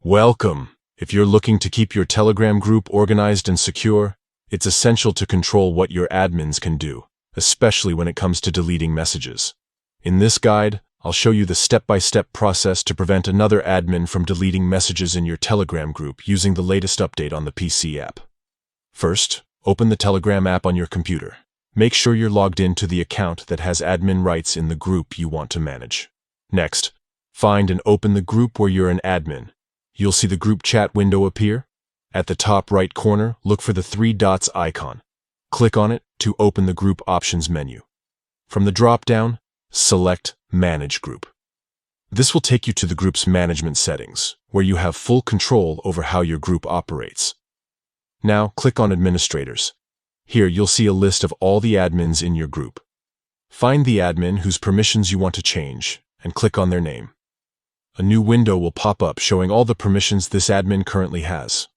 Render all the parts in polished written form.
Welcome! If you're looking to keep your Telegram group organized and secure, it's essential to control what your admins can do, especially when it comes to deleting messages. In this guide, I'll show you the step-by-step process to prevent another admin from deleting messages in your Telegram group using the latest update on the PC app. First, open the Telegram app on your computer. Make sure you're logged in to the account that has admin rights in the group you want to manage. Next, find and open the group where you're an admin. You'll see the group chat window appear. At the top right corner, look for the three dots icon. Click on it to open the group options menu. From the drop-down, select Manage Group. This will take you to the group's management settings, where you have full control over how your group operates. Now, click on Administrators. Here, you'll see a list of all the admins in your group. Find the admin whose permissions you want to change, and click on their name. A new window will pop up showing all the permissions this admin currently has.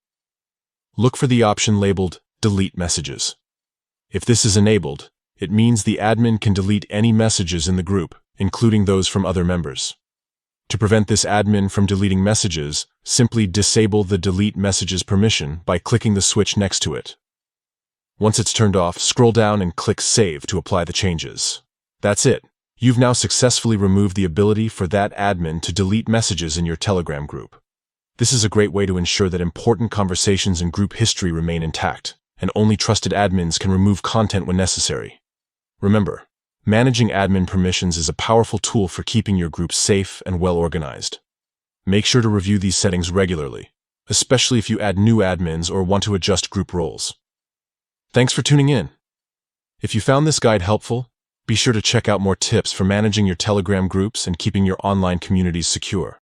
Look for the option labeled Delete Messages. If this is enabled, it means the admin can delete any messages in the group, including those from other members. To prevent this admin from deleting messages, simply disable the Delete Messages permission by clicking the switch next to it. Once it's turned off, scroll down and click Save to apply the changes. That's it. You've now successfully removed the ability for that admin to delete messages in your Telegram group. This is a great way to ensure that important conversations and group history remain intact, and only trusted admins can remove content when necessary. Remember, managing admin permissions is a powerful tool for keeping your group safe and well organized. Make sure to review these settings regularly, especially if you add new admins or want to adjust group roles. Thanks for tuning in. If you found this guide helpful, be sure to check out more tips for managing your Telegram groups and keeping your online communities secure.